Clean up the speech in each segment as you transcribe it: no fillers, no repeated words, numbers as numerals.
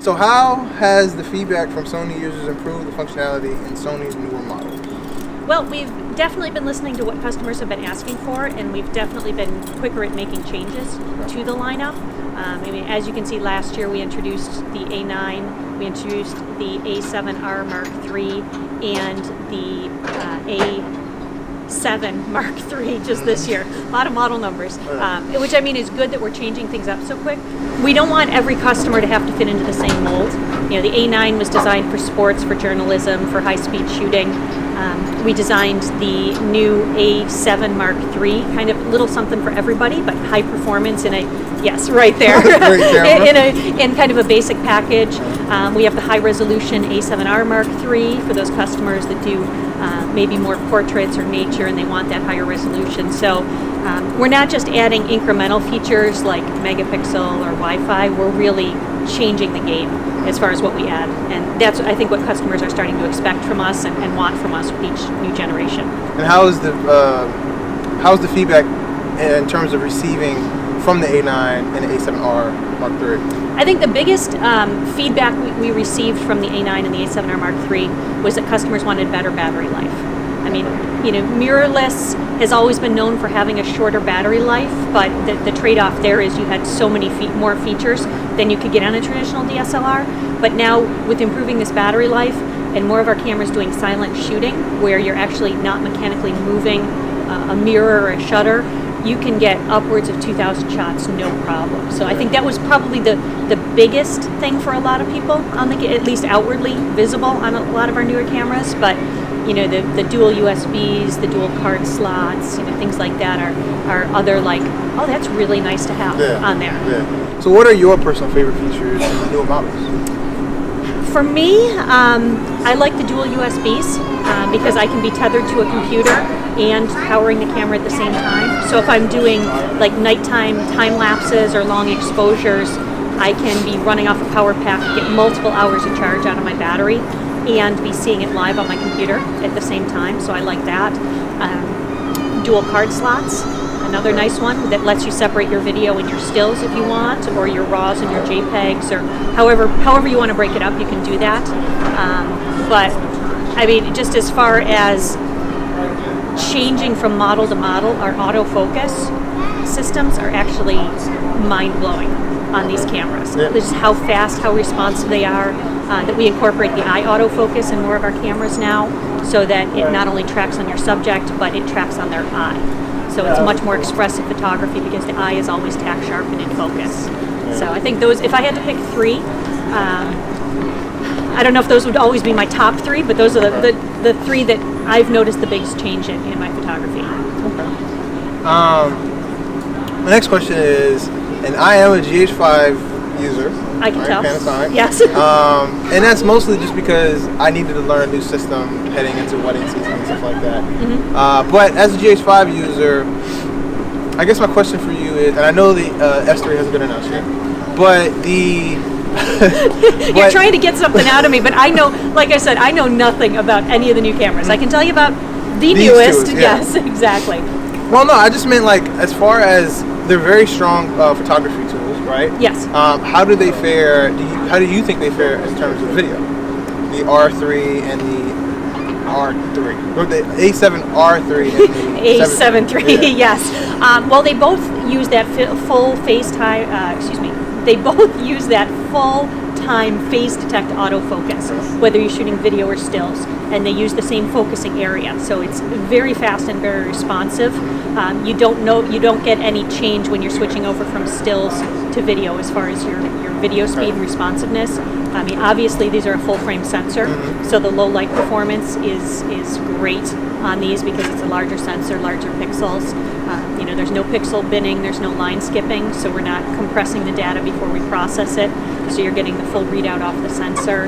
So how has the feedback from Sony users improved the functionality in Sony's newer models? Well, we've definitely been listening to what customers have been asking for, and we've definitely been quicker at making changes to the lineup. I mean, as you can see, last year we introduced the A9, we introduced the A7R Mark III, and the A7 Mark III just this year. A lot of model numbers, which I mean is good that we're changing things up so quick. We don't want every customer to have to fit into the same mold. You know, the A9 was designed for sports, for journalism, for high-speed shooting. We designed the new A7 Mark III, kind of little something for everybody, but high performance in a, yes, right there, in kind of a basic package. We have the high resolution A7R Mark III for those customers that do maybe more portraits or nature and they want that higher resolution. So we're not just adding incremental features like megapixel or Wi-Fi, we're really changing the game as far as what we add, and that's I think what customers are starting to expect from us and want from us with each new generation. And how's the feedback in terms of receiving from the A9 and the A7R Mark III? I think the biggest feedback we received from the A9 and the A7R Mark III was that customers wanted better battery life. I mean, you know, mirrorless has always been known for having a shorter battery life, but the trade-off there is you had so many more features than you could get on a traditional DSLR. But now with improving this battery life and more of our cameras doing silent shooting, where you're actually not mechanically moving a mirror or a shutter, you can get upwards of 2,000 shots, no problem. So I think that was probably the biggest thing for a lot of people, at least outwardly visible on a lot of our newer cameras. But you know, the dual USBs, the dual card slots, you know, things like that are other like, oh, that's really nice to have on there. Yeah. So what are your personal favorite features in the newer models? For me, I like the dual USBs because I can be tethered to a computer and powering the camera at the same time. So if I'm doing like nighttime time lapses or long exposures, I can be running off a power pack, get multiple hours of charge out of my battery, and be seeing it live on my computer at the same time, so I like that. Dual card slots, another nice one that lets you separate your video and your stills if you want, or your RAWs and your JPEGs, or however you want to break it up, you can do that. But I mean, just as far as changing from model to model, our autofocus systems are actually mind-blowing on these cameras. Just how fast, how responsive they are. That we incorporate the eye autofocus in more of our cameras now, so that it not only tracks on your subject, but it tracks on their eye. So it's much more expressive photography because the eye is always tack sharp and in focus. So I think those, if I had to pick three, I don't know if those would always be my top three, but those are the three that I've noticed the biggest change in my photography. Okay. My next question is, and I am a GH5 user. I can tell. Panasonic. Yes. And that's mostly just because I needed to learn a new system heading into wedding season and stuff like that. Mm-hmm. But as a GH5 user, I guess my question for you is, and I know the S3 hasn't been announced yet, but the you're trying to get something out of me, but I know, like I said, I know nothing about any of the new cameras. I can tell you about the newest. Yes, exactly. Well, no, I just meant like as far as they're very strong photography tools, right? Yes. How do they fare? How do you think they fare in terms of video? The R3 and the R3, or the A7R3 and the A7 III. Yes. Well, they both use that full FaceTime. They both use that full-time phase detect autofocus, whether you're shooting video or stills, and they use the same focusing area. So it's very fast and very responsive. You don't get any change when you're switching over from stills to video as far as your video speed and responsiveness. I mean, obviously these are a full-frame sensor, so the low light performance is great on these because it's a larger sensor, larger pixels. You know, there's no pixel binning, there's no line skipping, so we're not compressing the data before we process it. So you're getting the full readout off the sensor.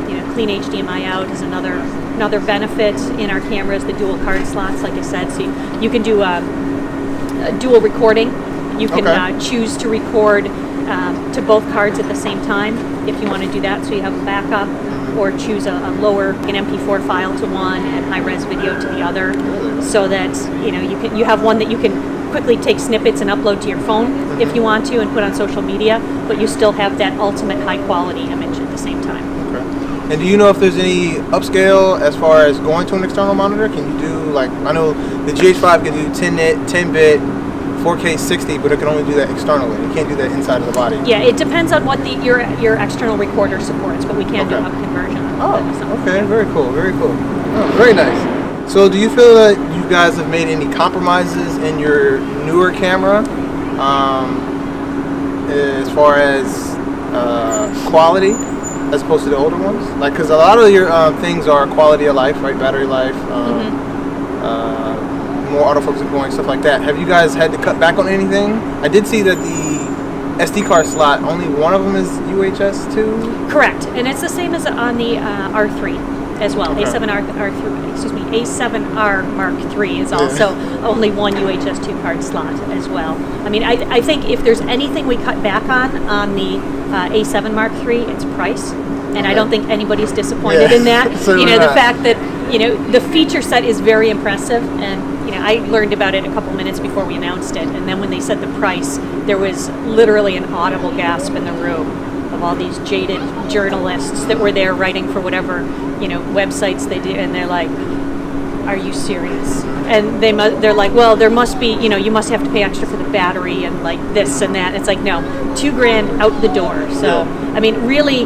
You know, clean HDMI out is another benefit in our cameras. The dual card slots, like I said, so you can do a dual recording. You can choose to record to both cards at the same time if you want to do that, so you have a backup, or choose a lower an MP4 file to one and high-res video to the other, so that you know you have one that you can quickly take snippets and upload to your phone if you want to and put on social media, but you still have that ultimate high quality image at the same time. Okay. And do you know if there's any upscale as far as going to an external monitor? Can you do, like, I know the GH5 can do 10-bit, 4K 60, but it can only do that externally. You can't do that inside of the body. Yeah, it depends on what your external recorder supports, but we can do up conversion. Oh, okay, very cool, very cool. Oh, very nice. So do you feel that you guys have made any compromises in your newer camera as far as quality as opposed to the older ones? Like, because a lot of your things are quality of life, right? Battery life, more autofocus going, stuff like that. Have you guys had to cut back on anything? I did see that the SD card slot, only one of them is UHS 2? Correct, and it's the same as on the R3 as well. Okay. A7R Mark III is also only one UHS 2 card slot as well. I mean, I think if there's anything we cut back on the A7 Mark III, it's price. And I don't think anybody's disappointed in that. You know, the fact that, you know, the feature set is very impressive, and, you know, I learned about it a couple minutes before we announced it, and then when they said the price, there was literally an audible gasp in the room of all these jaded journalists that were there writing for whatever, you know, websites they do, and they're like, are you serious? And they're like, well, there must be, you know, you must have to pay extra for the battery and like this and that. It's like, no, $2,000 out the door. So, I mean, really,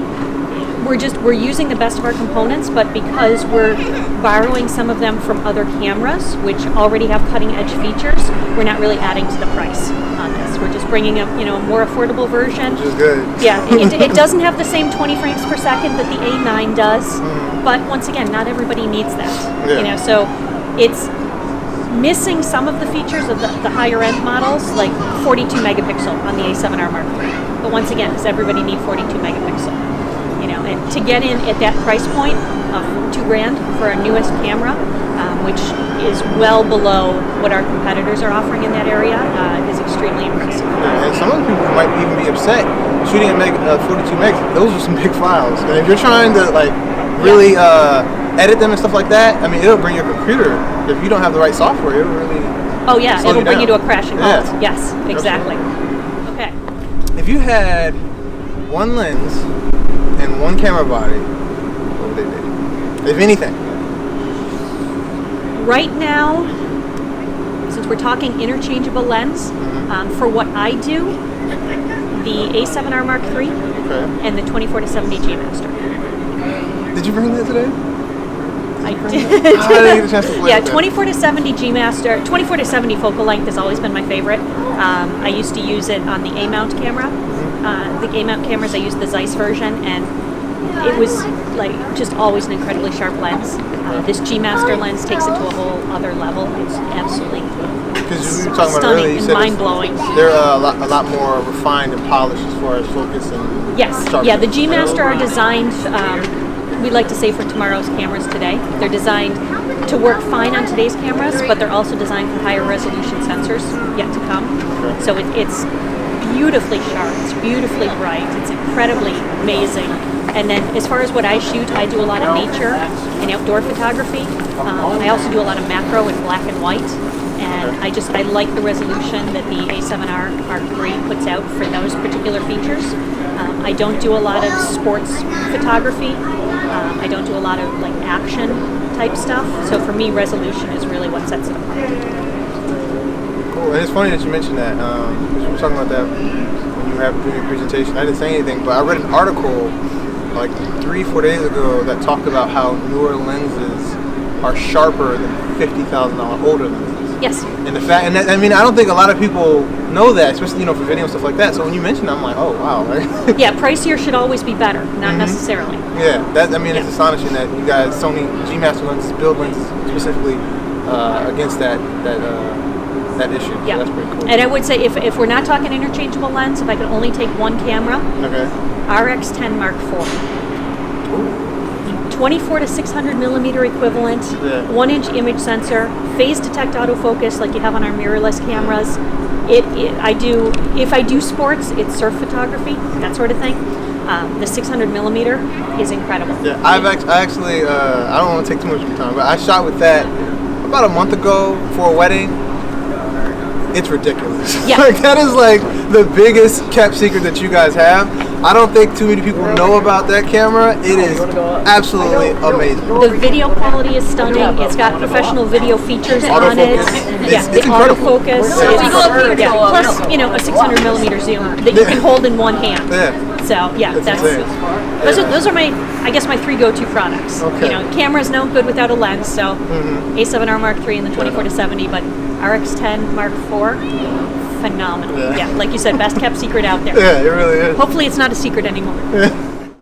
we're using the best of our components, but because we're borrowing some of them from other cameras, which already have cutting edge features, we're not really adding to the price on this. We're just bringing up, you know, a more affordable version. Which is good. Yeah, it doesn't have the same 20 frames per second that the A9 does, but once again, not everybody needs that. You know, so it's missing some of the features of the higher end models, like 42 megapixel on the A7R Mark III. But once again, does everybody need 42 megapixel? You know, and to get in at that price point of $2,000 for our newest camera, which is well below what our competitors are offering in that area, is extremely impressive. And some of the people might even be upset shooting at 42 megs. Those are some big files. And if you're trying to like really edit them and stuff like that, I mean, it'll bring your computer. If you don't have the right software, it'll really. Oh yeah, it'll bring you to a crashing halt. Yeah. Yes, exactly. Okay. If you had one lens and one camera body, what would they be? If anything. Right now, since we're talking interchangeable lens, for what I do, the A7R Mark III and the 24-70 G Master. Did you bring that today? I I did. didn't get a chance to play Yeah, with 24-70 G Master, 24-70 focal length has always been my favorite. I used to use it on the A-mount camera. The A-mount cameras, I used the Zeiss version, and it was like just always an incredibly sharp lens. This G Master lens takes it to a whole other level. It's absolutely stunning and mind-blowing. They're a lot more refined and polished as far as focus and yeah, the G Master are designed, we'd like to say, for tomorrow's cameras today. They're designed to work fine on today's cameras, but they're also designed for higher resolution sensors yet to come. So it's beautifully sharp, it's beautifully bright, it's incredibly amazing. And then as far as what I shoot, I do a lot of nature and outdoor photography. I also do a lot of macro and black and white. And I like the resolution that the A7R Mark III puts out for those particular features. I don't do a lot of sports photography. I don't do a lot of like action type stuff. So for me, resolution is really what sets it apart. Cool. And it's funny that you mentioned that. We were talking about that when you were doing your presentation. I didn't say anything, but I read an article like 3-4 days ago that talked about how newer lenses are sharper than $50,000 older lenses. Yes. And the fact, and that, I mean, I don't think a lot of people know that, especially for video and stuff like that. So when you mentioned it, I'm like, oh wow. Yeah, pricier should always be better, not necessarily. Yeah, it's astonishing that you guys, Sony G Master lenses, build lenses specifically against that issue. Yeah, so that's pretty cool. And I would say if we're not talking interchangeable lens, if I could only take one camera, RX10 Mark IV. 24 to 600 millimeter equivalent, 1-inch image sensor, phase detect autofocus like you have on our mirrorless cameras. If I do sports, it's surf photography, that sort of thing. The 600 millimeter is incredible. Yeah, I don't want to take too much of your time, but I shot with that about a month ago for a wedding. it's ridiculous. Yeah. Like, that is like the biggest kept secret that you guys have. I don't think too many people know about that camera. It is absolutely amazing. The video quality is stunning. It's got professional video features on it. Autofocus. Yeah, It's the incredible. autofocus. Yeah. Plus, you know, a 600 millimeter zoom that you can hold in one hand. Yeah. So yeah, That's insane. those are my, I guess, my 3 go-to products. Okay. You know, camera's no good without a lens. So A7R Mark III and the 24-70, but RX10 Mark IV, phenomenal. Yeah. Yeah, like you said, best kept secret out there. Yeah, it really is. Hopefully, it's not a secret anymore.